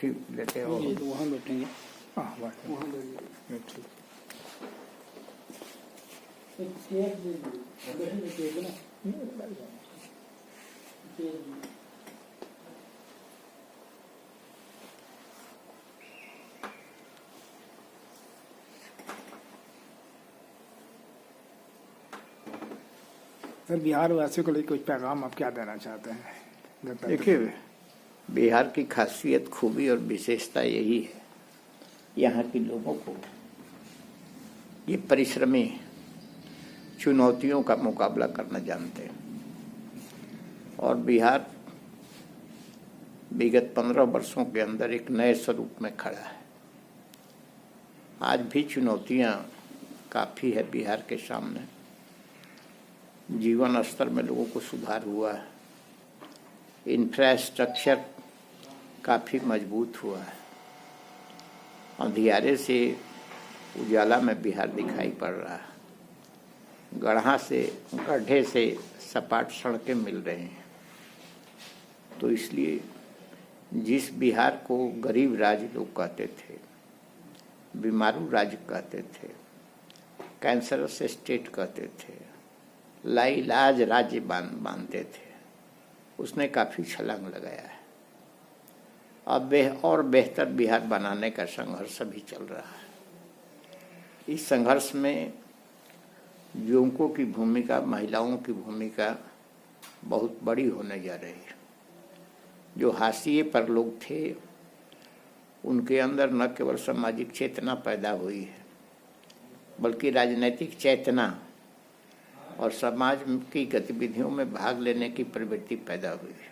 कुर्सी लेते हो? ये तो वहाँ बैठेंगे। हाँ बैठो। वहाँ बैठिए। ठीक। एक केक दे दीजिए। बैठने केक ना। केक दीजिए। सर बिहार वासियों को लेकर कुछ पैगाम आप क्या देना चाहते हैं? देखिए, बिहार की खासियत, खूबी और विशेषता यही है, यहाँ के लोगों को ये परिश्रमी चुनौतियों का मुकाबला करना जानते हैं। और बिहार विगत 15 वर्षों के अंदर एक नए स्वरूप में खड़ा है। आज भी चुनौतियाँ काफ़ी है बिहार के सामने। जीवन स्तर में लोगों को सुधार हुआ है, इंफ्रास्ट्रक्चर काफ़ी मजबूत हुआ है, अंधियारे से उजाला में बिहार दिखाई पड़ रहा है, गड्ढे से सपाट सड़कें मिल रही हैं। तो इसलिए जिस बिहार को गरीब राज्य लोग कहते थे, बीमारू राज्य कहते थे, कैंसरस स्टेट कहते थे, लाइलाज राज्य मानते थे, उसने काफ़ी छलांग लगाया है। अब और बेहतर बिहार बनाने का संघर्ष अभी चल रहा है। इस संघर्ष में युवकों की भूमिका, महिलाओं की भूमिका बहुत बड़ी होने जा रही है। जो हाशिए पर लोग थे, उनके अंदर न केवल सामाजिक चेतना पैदा हुई है, बल्कि राजनीतिक चेतना और समाज की गतिविधियों में भाग लेने की प्रवृत्ति पैदा हुई है।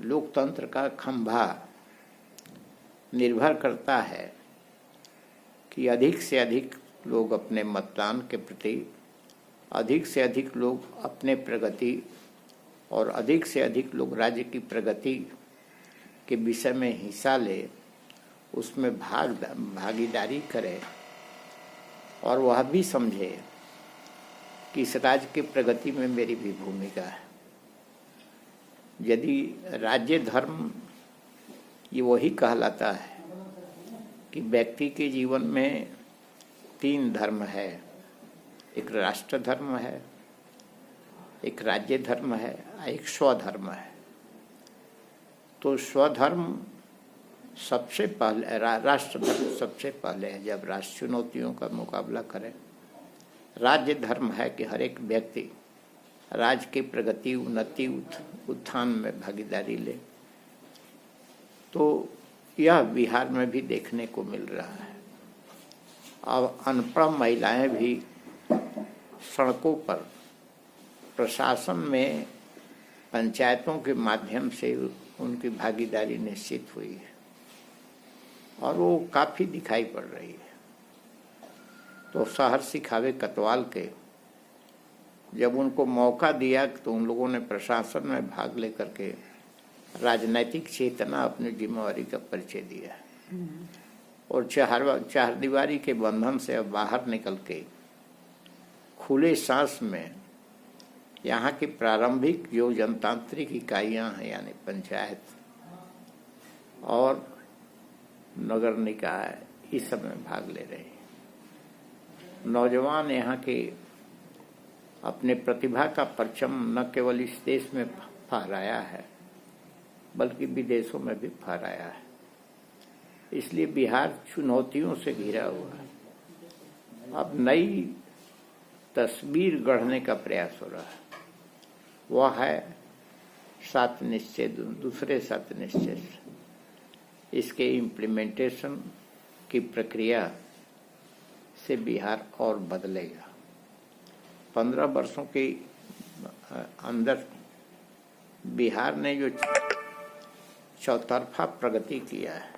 लोकतंत्र का खंभा निर्भर करता है कि अधिक से अधिक लोग अपने मतदान के प्रति, अधिक से अधिक लोग अपने प्रगति और अधिक से अधिक लोग राज्य की प्रगति के विषय में हिस्सा ले, उसमें भागीदारी करें और वह भी समझे कि इस राज्य की प्रगति में मेरी भी भूमिका है। यदि राज्य धर्म ये वही कहलाता है कि व्यक्ति के जीवन में 3 धर्म है, एक राष्ट्र धर्म है, एक राज्य धर्म है, एक स्वधर्म है। तो स्वधर्म सबसे पहले, राष्ट्र धर्म सबसे पहले है जब राष्ट्र चुनौतियों का मुकाबला करे। राज्य धर्म है कि हर एक व्यक्ति राज्य की प्रगति, उन्नति, उत्थान में भागीदारी ले। तो यह बिहार में भी देखने को मिल रहा है। अब अनपढ़ महिलाएं भी सड़कों पर प्रशासन में, पंचायतों के माध्यम से उनकी भागीदारी निश्चित हुई है और वो काफ़ी दिखाई पड़ रही है। तो शहर सिखावे कतवाल के जब उनको मौका दिया तो उन लोगों ने प्रशासन में भाग लेकर के राजनैतिक चेतना, अपनी जिम्मेवारी का परिचय दिया और चारदीवारी के बंधन से अब बाहर निकल के खुले सांस में यहाँ की प्रारंभिक जो जनतांत्रिक इकाइयाँ हैं, यानी पंचायत और नगर निकाय, इस सब में भाग ले रहे हैं। नौजवान यहाँ के अपने प्रतिभा का परचम न केवल इस देश में फहराया है, बल्कि विदेशों में भी फहराया है। इसलिए बिहार चुनौतियों से घिरा हुआ है। अब नई तस्वीर गढ़ने का प्रयास हो रहा है, वह है 7 निश्चय, दूसरे 7 निश्चय। इसके इम्प्लीमेंटेशन की प्रक्रिया से बिहार और बदलेगा। 15 वर्षों के अंदर बिहार ने जो चौतरफा प्रगति किया है,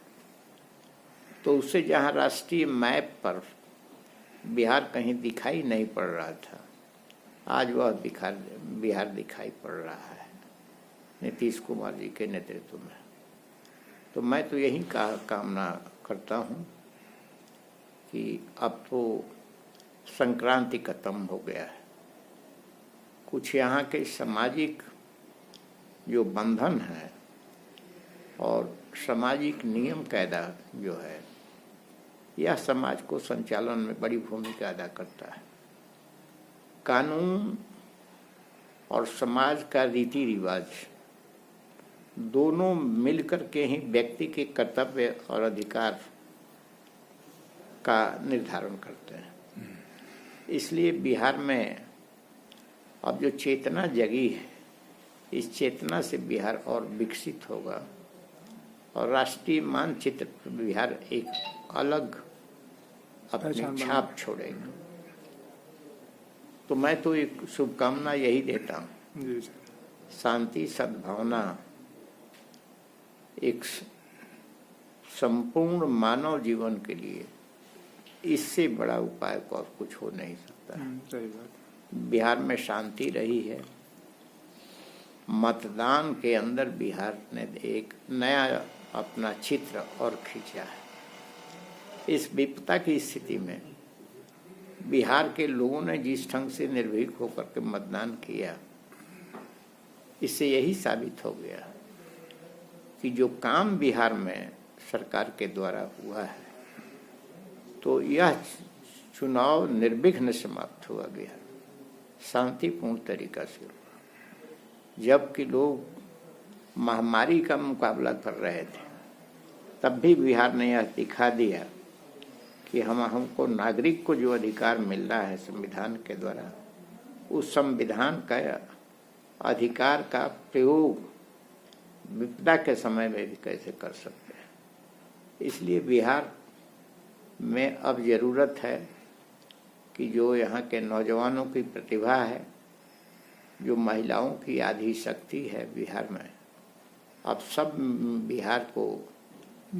तो उससे जहां राष्ट्रीय मैप पर बिहार कहीं दिखाई नहीं पड़ रहा था, आज वह बिहार दिखाई पड़ रहा है नीतीश कुमार जी के नेतृत्व में। तो मैं तो यही कामना करता हूं कि अब तो संक्रांति खत्म हो गया है। कुछ यहाँ के सामाजिक जो बंधन है और सामाजिक नियम कायदा जो है यह समाज को संचालन में बड़ी भूमिका अदा करता है। कानून और समाज का रीति रिवाज दोनों मिलकर के ही व्यक्ति के कर्तव्य और अधिकार का निर्धारण करते हैं। इसलिए बिहार में अब जो चेतना जगी है, इस चेतना से बिहार और विकसित होगा और राष्ट्रीय मानचित्र पर बिहार एक अलग अपनी छाप छोड़ेगा। तो मैं तो एक शुभकामना यही देता हूँ, जी सर। शांति सद्भावना एक संपूर्ण मानव जीवन के लिए इससे बड़ा उपाय को और कुछ हो नहीं सकता है। सही बात। बिहार में शांति रही है। मतदान के अंदर बिहार ने एक नया अपना चित्र और खींचा है। इस विपदा की स्थिति में बिहार के लोगों ने जिस ढंग से निर्भीक होकर के मतदान किया, इससे यही साबित हो गया कि जो काम बिहार में सरकार के द्वारा हुआ है, तो यह चुनाव निर्विघ्न समाप्त हुआ बिहार, शांतिपूर्ण तरीका से। जबकि लोग महामारी का मुकाबला कर रहे थे, तब भी बिहार ने यह दिखा दिया कि हमको नागरिक को जो अधिकार मिल रहा है संविधान के द्वारा, उस संविधान का अधिकार का प्रयोग विपदा के समय में भी कैसे कर सकते हैं। इसलिए बिहार में अब जरूरत है कि जो यहाँ के नौजवानों की प्रतिभा है, जो महिलाओं की आधी शक्ति है बिहार में, अब सब बिहार को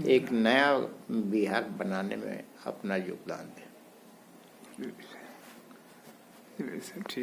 एक नया बिहार बनाने में अपना योगदान दें। ठीक।